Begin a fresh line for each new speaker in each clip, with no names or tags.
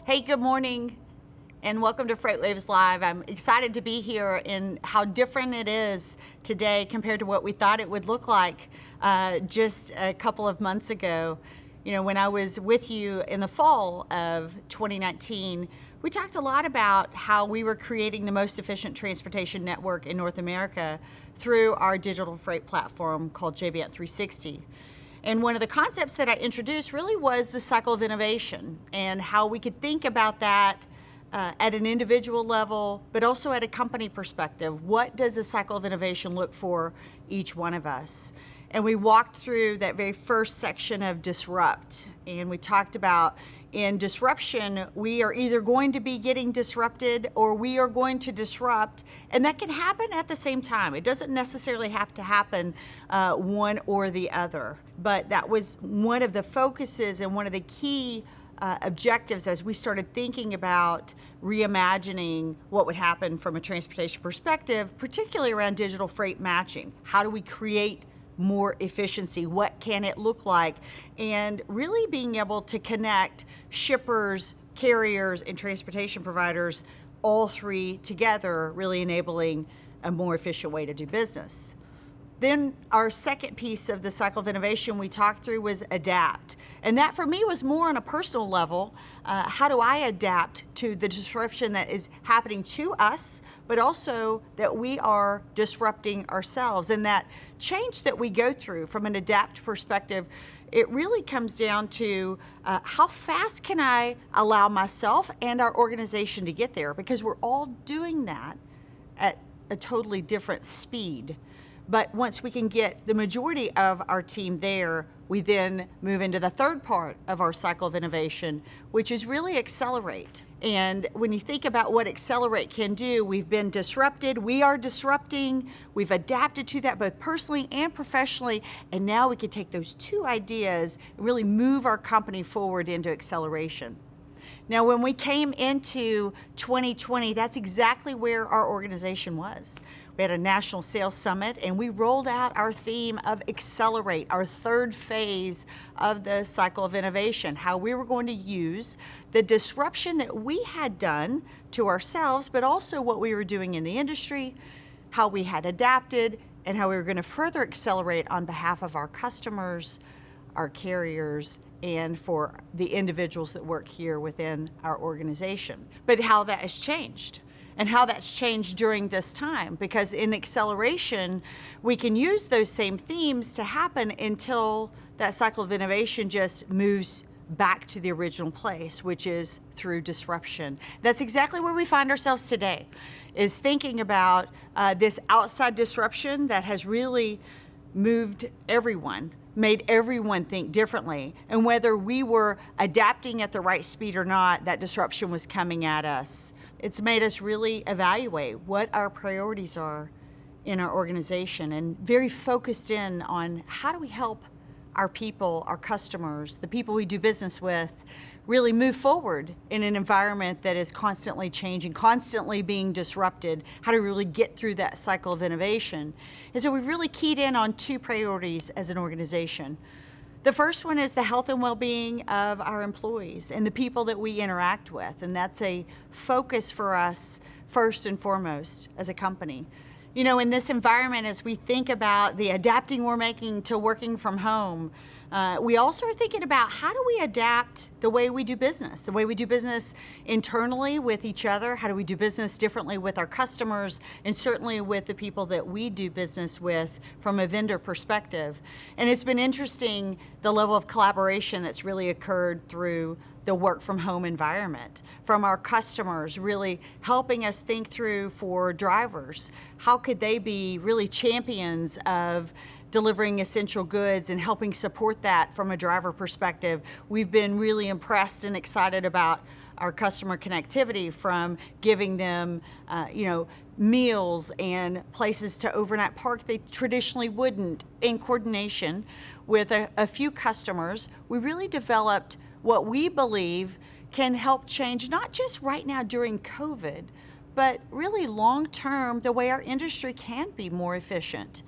Hey, good morning, and welcome to FreightWaves Live. I'm excited to be here and how different it is today compared to what we thought it would look like just a couple of months ago. You know, when I was with you in the fall of 2019, we talked a lot about how we were creating the most efficient transportation network in North America through our digital freight platform called JBant 360. And one of the concepts that I introduced really was the cycle of innovation and how we could think about that at an individual level, but also at a company perspective. What does a cycle of innovation look for each one of us? And we walked through that very first section of disrupt, and we talked about in disruption, we are either going to be getting disrupted or we are going to disrupt, and that can happen at the same time. It doesn't necessarily have to happen one or the other, but that was one of the focuses and one of the key objectives as we started thinking about reimagining what would happen from a transportation perspective, particularly around digital freight matching. How do we create more efficiency? What can it look like? And really being able to connect shippers, carriers, and transportation providers, all three together, really enabling a more efficient way to do business. Then our second piece of the cycle of innovation we talked through was adapt. And that for me was more on a personal level. How do I adapt to the disruption that is happening to us, but also that we are disrupting ourselves? And that change that we go through from an adapt perspective, it really comes down to how fast can I allow myself and our organization to get there? Because we're all doing that at a totally different speed. But once we can get the majority of our team there, we then move into the third part of our cycle of innovation, which is really accelerate. And when you think about what accelerate can do, we've been disrupted, we are disrupting, we've adapted to that both personally and professionally, and now we can take those two ideas and really move our company forward into acceleration. Now, when we came into 2020, that's exactly where our organization was. We had a national sales summit and we rolled out our theme of accelerate, our third phase of the cycle of innovation, how we were going to use the disruption that we had done to ourselves, but also what we were doing in the industry, how we had adapted, and how we were going to further accelerate on behalf of our customers, our carriers, and for the individuals that work here within our organization. But how that has changed and how that's changed during this time, because in acceleration, we can use those same themes to happen until that cycle of innovation just moves back to the original place, which is through disruption. That's exactly where we find ourselves today, is thinking about this outside disruption that has really moved everyone, made everyone think differently. And whether we were adapting at the right speed or not, that disruption was coming at us. It's made us really evaluate what our priorities are in our organization and very focused in on how do we help our people, our customers, the people we do business with, really move forward in an environment that is constantly changing, constantly being disrupted. How do we really get through that cycle of innovation? And so we've really keyed in on two priorities as an organization. The first one is the health and well-being of our employees and the people that we interact with, and that's a focus for us first and foremost as a company. You know, in this environment, as we think about the adapting we're making to working from home, we also are thinking about how do we adapt the way we do business internally with each other, how do we do business differently with our customers, and certainly with the people that we do business with from a vendor perspective. And it's been interesting, the level of collaboration that's really occurred through the work from home environment, from our customers really helping us think through for drivers, how could they be really champions of delivering essential goods and helping support that from a driver perspective. We've been really impressed and excited about our customer connectivity, from giving them meals and places to overnight park they traditionally wouldn't. In coordination with a few customers, we really developed what we believe can help change, not just right now during COVID, but really long-term, the way our industry can be more efficient,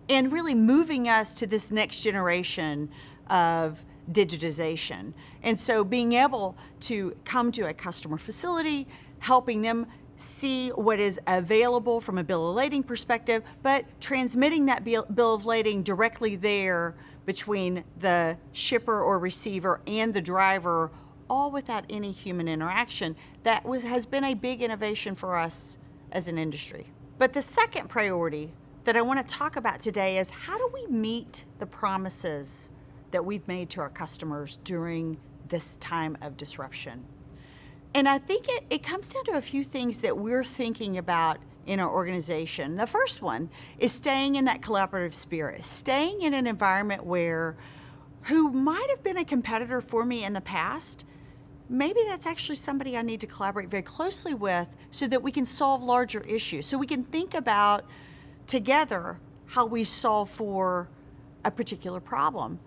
and really moving us to this next generation of digitization. And so being able to come to a customer facility, helping them see what is available from a bill of lading perspective, but transmitting that bill of lading directly there between the shipper or receiver and the driver, all without any human interaction, has been a big innovation for us as an industry. But the second priority that I want to talk about today is how do we meet the promises that we've made to our customers during this time of disruption? And I think it comes down to a few things that we're thinking about in our organization. The first one is staying in that collaborative spirit, staying in an environment where who might have been a competitor for me in the past, maybe that's actually somebody I need to collaborate very closely with so that we can solve larger issues, so we can think about together how we solve for a particular problem,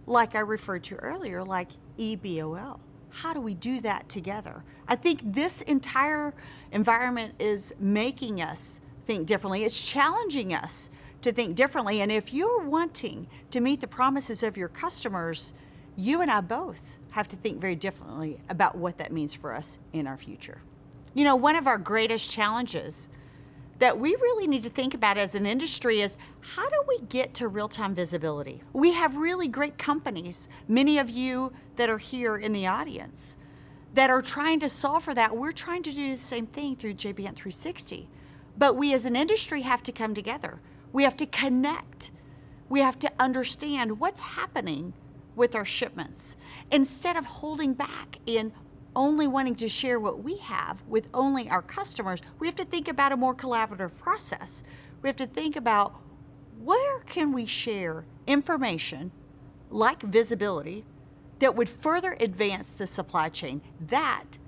like I referred to earlier, like EBOL. How do we do that together? I think this entire environment is making us think differently. It's challenging us to think differently. And if you're wanting to meet the promises of your customers, you and I both have to think very differently about what that means for us in our future. You know, one of our greatest challenges that we really need to think about as an industry is how do we get to real-time visibility? We have really great companies, many of you that are here in the audience, that are trying to solve for that. We're trying to do the same thing through JBant 360. But we as an industry have to come together. We have to connect. We have to understand what's happening with our shipments. Instead of holding back in only wanting to share what we have with only our customers, we have to think about a more collaborative process. We have to think about where can we share information like visibility that would further advance the supply chain. That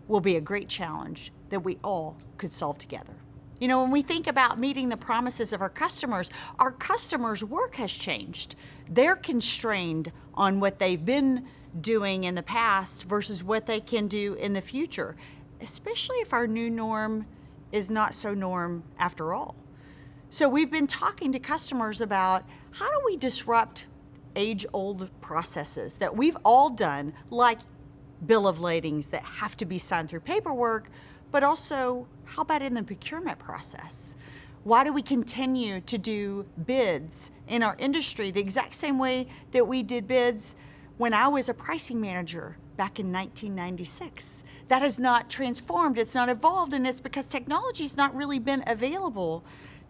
will be a great challenge that we all could solve together. You know, when we think about meeting the promises of our customers' work has changed. They're constrained on what they've been doing in the past versus what they can do in the future, especially if our new norm is not so norm after all. So we've been talking to customers about how do we disrupt age-old processes that we've all done, like bill of ladings that have to be signed through paperwork, but also how about in the procurement process? Why do we continue to do bids in our industry the exact same way that we did bids when I was a pricing manager back in 1996? That has not transformed, it's not evolved, and it's because technology's not really been available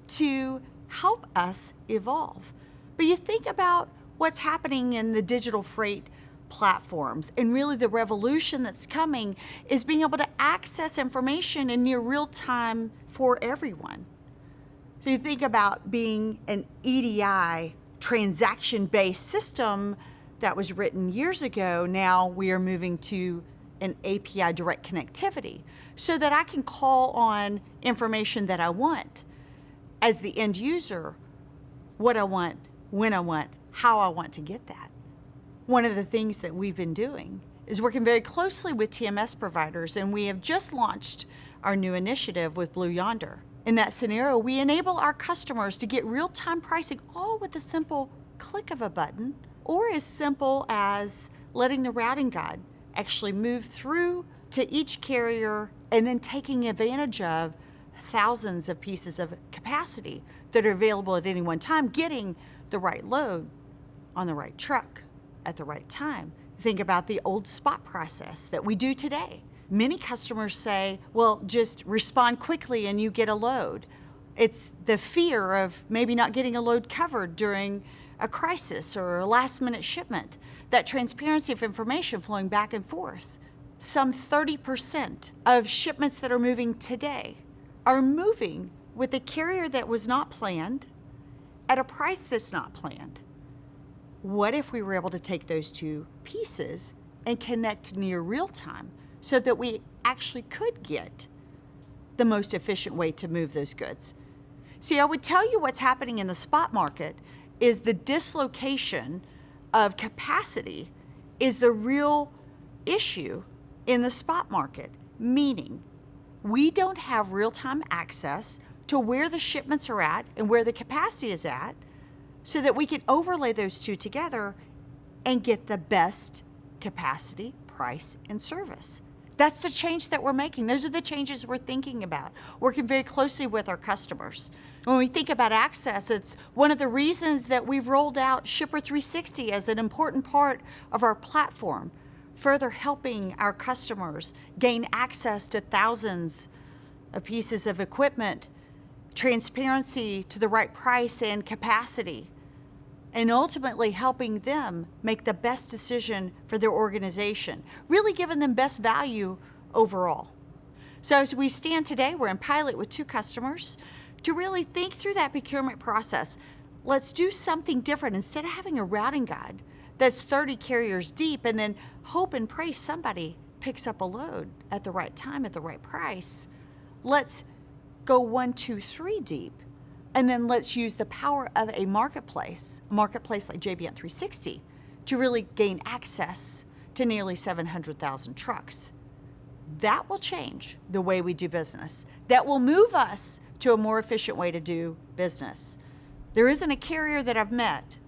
to help us evolve. But you think about what's happening in the digital freight platforms, and really the revolution that's coming is being able to access information in near real time for everyone. So you think about being an EDI transaction-based system that was written years ago. Now we are moving to an API direct connectivity so that I can call on information that I want as the end user, what I want, when I want, how I want to get that. One of the things that we've been doing is working very closely with TMS providers, and we have just launched our new initiative with Blue Yonder. In that scenario, we enable our customers to get real-time pricing all with a simple click of a button, or as simple as letting the routing guide actually move through to each carrier and then taking advantage of thousands of pieces of capacity that are available at any one time, getting the right load on the right truck at the right time. Think about the old spot process that we do today. Many customers say, well, just respond quickly and you get a load. It's the fear of maybe not getting a load covered during a crisis or a last minute shipment. That transparency of information flowing back and forth. Some 30% of shipments that are moving today are moving with a carrier that was not planned at a price that's not planned. What if we were able to take those two pieces and connect near real time so that we actually could get the most efficient way to move those goods? See, I would tell you what's happening in the spot market is the dislocation of capacity is the real issue in the spot market, meaning we don't have real-time access to where the shipments are at and where the capacity is at so that we can overlay those two together and get the best capacity, price, and service. That's the change that we're making. Those are the changes we're thinking about, working very closely with our customers. When we think about access, it's one of the reasons that we've rolled out Shipper 360 as an important part of our platform, further helping our customers gain access to thousands of pieces of equipment, transparency to the right price and capacity, and ultimately helping them make the best decision for their organization, really giving them best value overall. So as we stand today, we're in pilot with 2 customers to really think through that procurement process. Let's do something different. Instead of having a routing guide that's 30 carriers deep and then hope and pray somebody picks up a load at the right time at the right price, let's go 1, 2, 3 deep. And then let's use the power of a marketplace like JB Hunt 360, to really gain access to nearly 700,000 trucks. That will change the way we do business. That will move us to a more efficient way to do business. There isn't a carrier that I've met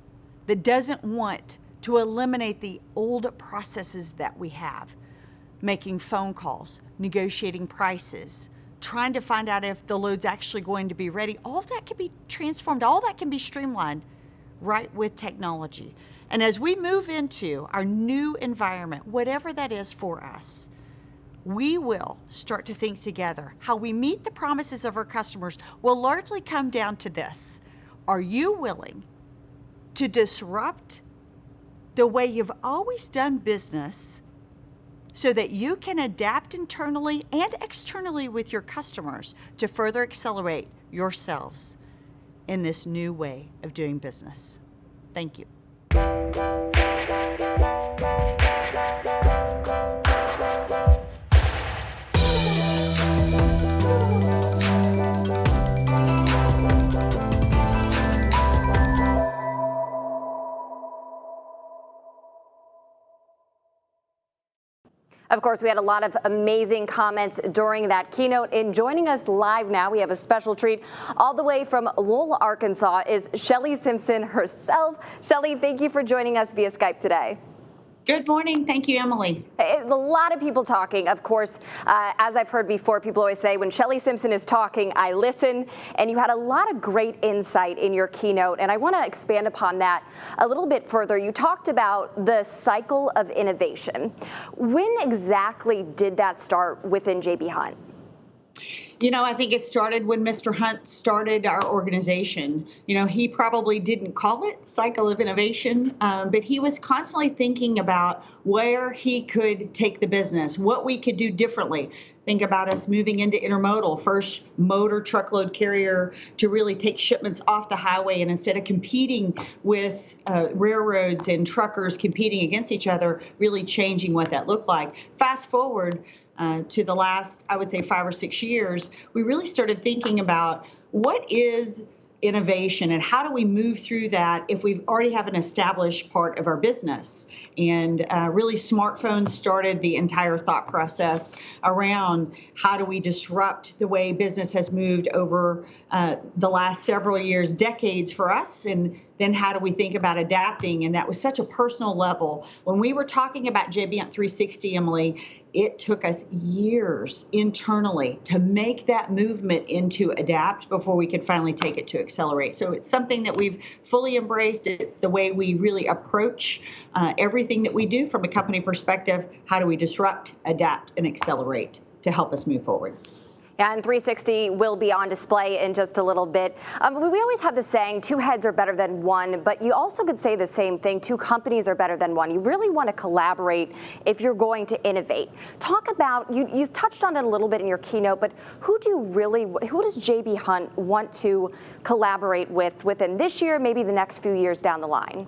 that doesn't want to eliminate the old processes that we have, making phone calls, negotiating prices, trying to find out if the load's actually going to be ready. All of that can be transformed, all that can be streamlined right with technology. And as we move into our new environment, whatever that is for us, we will start to think together. How we meet the promises of our customers will largely come down to this. Are you willing to disrupt the way you've always done business so that you can adapt internally and externally with your customers to further accelerate yourselves in this new way of doing business? Thank you.
Of course, we had a lot of amazing comments during that keynote. And joining us live now, we have a special treat. All the way from Lowell, Arkansas is Shelley Simpson herself. Shelley, thank you for joining us via Skype today.
Good morning. Thank you, Emily.
A lot of people talking, of course. As I've heard before, people always say, when Shelley Simpson is talking, I listen. And you had a lot of great insight in your keynote. And I want to expand upon that a little bit further. You talked about the cycle of innovation. When exactly did that start within JB Hunt?
You know, I think it started when Mr. Hunt started our organization. You know, he probably didn't call it cycle of innovation, but he was constantly thinking about where he could take the business, what we could do differently. Think about us moving into intermodal, first motor truckload carrier to really take shipments off the highway, and instead of competing with railroads and truckers competing against each other, really changing what that looked like. Fast forward to the last, I would say, 5 or 6 years, we really started thinking about what is innovation and how do we move through that if we already have an established part of our business. And really smartphones started the entire thought process around how do we disrupt the way business has moved over the last several years, decades for us, and then how do we think about adapting? And that was such a personal level. When we were talking about JB Hunt 360, Emily, it took us years internally to make that movement into adapt before we could finally take it to accelerate. So it's something that we've fully embraced. It's the way we really approach everything that we do from a company perspective. How do we disrupt, adapt, and accelerate to help us move forward?
And 360 will be on display in just a little bit. We always have the saying, 2 heads are better than 1, but you also could say the same thing, 2 companies are better than 1. You really want to collaborate if you're going to innovate. Talk about, you touched on it a little bit in your keynote, but who does JB Hunt want to collaborate with within this year, maybe the next few years down the line?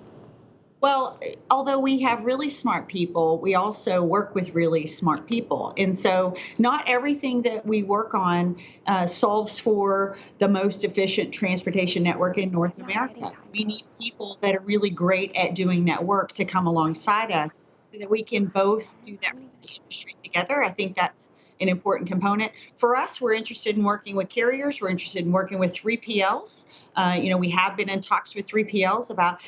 Well, although we have really smart people, we also work with really smart people. And so not everything that we work on solves for the most efficient transportation network in North America. We need people that are really great at doing that work to come alongside us so that we can both do that for the industry together. I think that's an important component. For us, we're interested in working with carriers. We're interested in working with 3PLs. We have been in talks with 3PLs about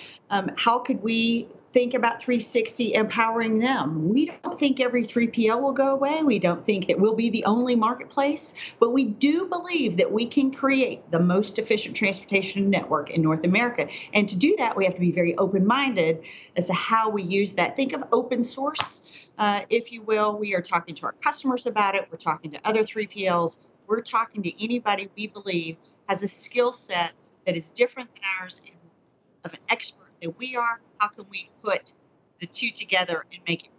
how could we think about 360 empowering them. We don't think every 3PL will go away. We don't think that we'll be the only marketplace, but we do believe that we can create the most efficient transportation network in North America. And to do that, we have to be very open-minded as to how we use that. Think of open source, if you will. We are talking to our customers about it. We're talking to other 3PLs. We're talking to anybody we believe has a skill set that is different than ours and of an expert that we are. How can we put the two together and make it?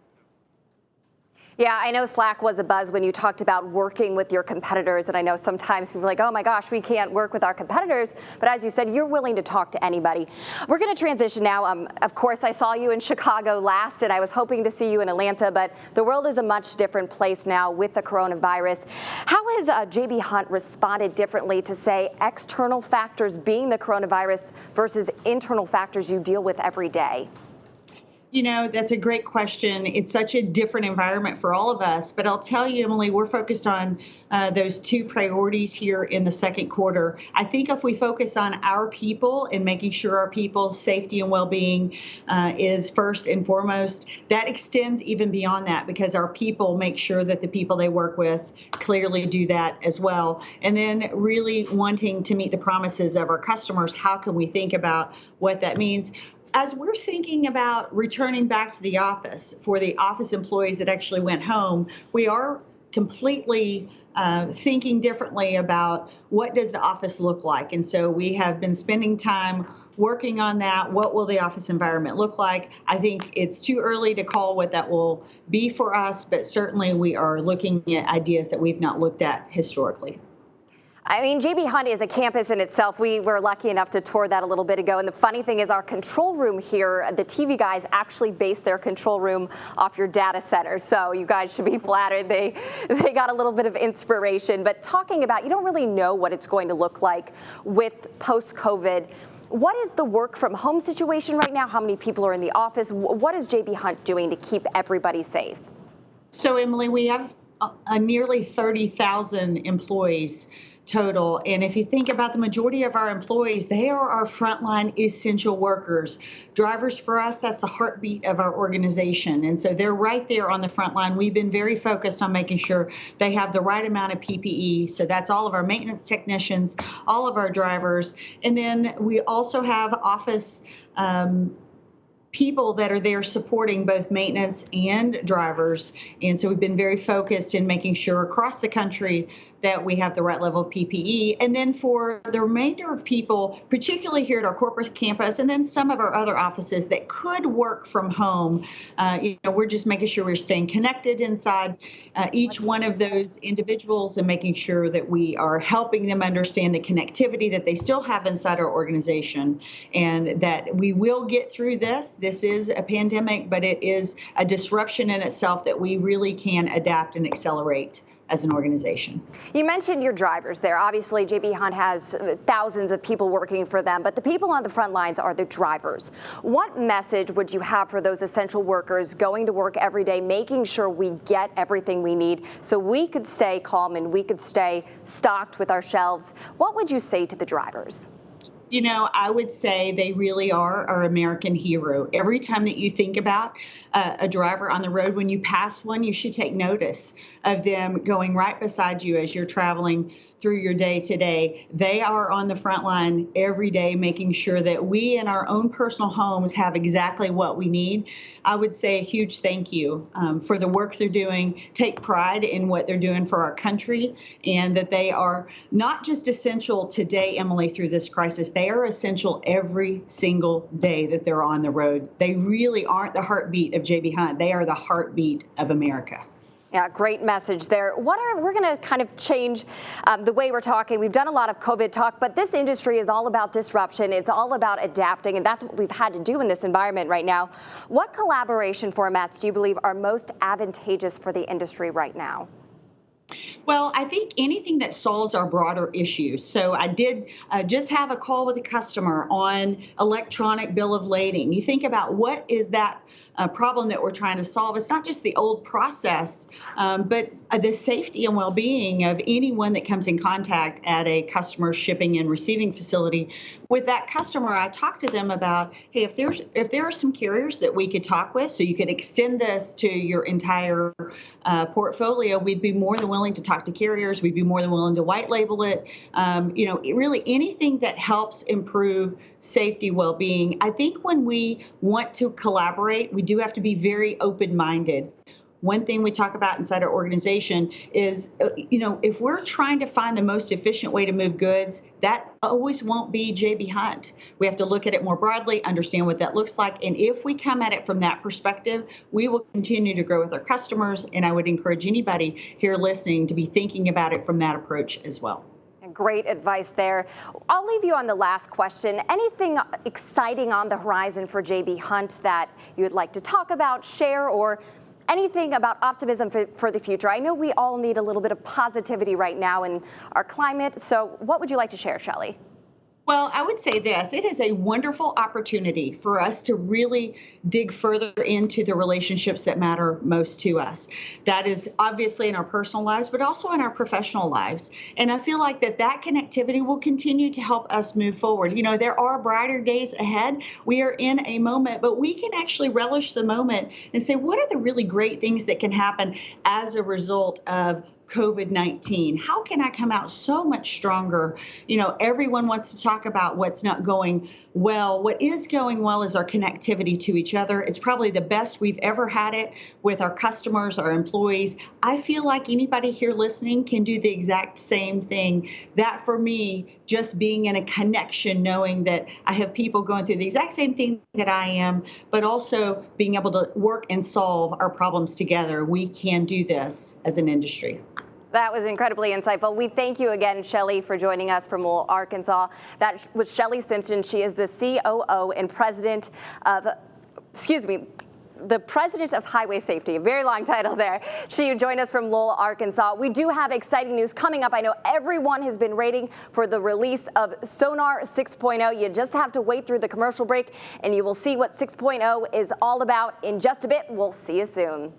Yeah, I know Slack was a buzz when you talked about working with your competitors, and I know sometimes people are like, oh my gosh, we can't work with our competitors, but as you said, you're willing to talk to anybody. We're going to transition now. Of course, I saw you in Chicago last, and I was hoping to see you in Atlanta, but the world is a much different place now with the coronavirus. How has J.B. Hunt responded differently to, say, external factors being the coronavirus versus internal factors you deal with every day?
You know, that's a great question. It's such a different environment for all of us. But I'll tell you, Emily, we're focused on those two priorities here in the second quarter. I think if we focus on our people and making sure our people's safety and well-being is first and foremost, that extends even beyond that, because our people make sure that the people they work with clearly do that as well. And then really wanting to meet the promises of our customers, how can we think about what that means? As we're thinking about returning back to the office for the office employees that actually went home, we are completely thinking differently about what does the office look like. And so we have been spending time working on that. What will the office environment look like? I think it's too early to call what that will be for us, but certainly we are looking at ideas that we've not looked at historically.
I mean, J.B. Hunt is a campus in itself. We were lucky enough to tour that a little bit ago. And the funny thing is our control room here, the TV guys actually based their control room off your data center. So you guys should be flattered. They got a little bit of inspiration. But talking about, you don't really know what it's going to look like with post-COVID. What is the work from home situation right now? How many people are in the office? What is J.B. Hunt doing to keep everybody safe?
So, Emily, we have nearly 30,000 employees total. And if you think about the majority of our employees, they are our frontline essential workers. Drivers for us, that's the heartbeat of our organization. And so they're right there on the front line. We've been very focused on making sure they have the right amount of PPE. So that's all of our maintenance technicians, all of our drivers. And then we also have office people that are there supporting both maintenance and drivers. And so we've been very focused in making sure across the country that we have the right level of PPE. And then for the remainder of people, particularly here at our corporate campus, and then some of our other offices that could work from home, we're just making sure we're staying connected inside each one of those individuals and making sure that we are helping them understand the connectivity that they still have inside our organization, and that we will get through this. This is a pandemic, but it is a disruption in itself that we really can adapt and accelerate as an organization.
You mentioned your drivers there. Obviously, J.B. Hunt has thousands of people working for them, but the people on the front lines are the drivers. What message would you have for those essential workers going to work every day, making sure we get everything we need so we could stay calm and we could stay stocked with our shelves? What would you say to the drivers?
You know, I would say they really are our American hero. Every time that you think about a driver on the road, when you pass one, you should take notice of them going right beside you as you're traveling through your day to day. They are on the front line every day, making sure that we in our own personal homes have exactly what we need. I would say a huge thank you for the work they're doing. Take pride in what they're doing for our country, and that they are not just essential today, Emily, through this crisis. They are essential every single day that they're on the road. They really aren't the heartbeat of J.B. Hunt. They are the heartbeat of America.
Yeah, great message there. We're going to kind of change the way we're talking. We've done a lot of COVID talk, but this industry is all about disruption. It's all about adapting, and that's what we've had to do in this environment right now. What collaboration formats do you believe are most advantageous for the industry right now?
Well, I think anything that solves our broader issues. So I did just have a call with a customer on electronic bill of lading. You think about what is that problem that we're trying to solve. It's not just the old process, but the safety and well-being of anyone that comes in contact at a customer shipping and receiving facility. With that customer, I talked to them about, hey, if there are some carriers that we could talk with, so you could extend this to your entire portfolio, we'd be more than willing to talk to carriers. We'd be more than willing to white label it. Really anything that helps improve safety, well-being. I think when we want to collaborate, we do have to be very open-minded. One thing we talk about inside our organization is, if we're trying to find the most efficient way to move goods, that always won't be J.B. Hunt. We have to look at it more broadly, understand what that looks like. And if we come at it from that perspective, we will continue to grow with our customers. And I would encourage anybody here listening to be thinking about it from that approach as well.
Great advice there. I'll leave you on the last question. Anything exciting on the horizon for J.B. Hunt that you would like to talk about, share, or anything about optimism for the future? I know we all need a little bit of positivity right now in our climate. So what would you like to share, Shelley?
Well, I would say this. It is a wonderful opportunity for us to really dig further into the relationships that matter most to us. That is obviously in our personal lives, but also in our professional lives. And I feel like that connectivity will continue to help us move forward. There are brighter days ahead. We are in a moment, but we can actually relish the moment and say, what are the really great things that can happen as a result of COVID-19? How can I come out so much stronger? Everyone wants to talk about what's not going well. What is going well is our connectivity to each other. It's probably the best we've ever had it with our customers, our employees. I feel like anybody here listening can do the exact same thing. That for me, just being in a connection, knowing that I have people going through the exact same thing that I am, but also being able to work and solve our problems together. We can do this as an industry.
That was incredibly insightful. We thank you again, Shelley, for joining us from Lowell, Arkansas. That was Shelley Simpson. She is the COO and president of, the president of Highway Safety, a very long title there. She joined us from Lowell, Arkansas. We do have exciting news coming up. I know everyone has been waiting for the release of Sonar 6.0. You just have to wait through the commercial break and you will see what 6.0 is all about in just a bit. We'll see you soon.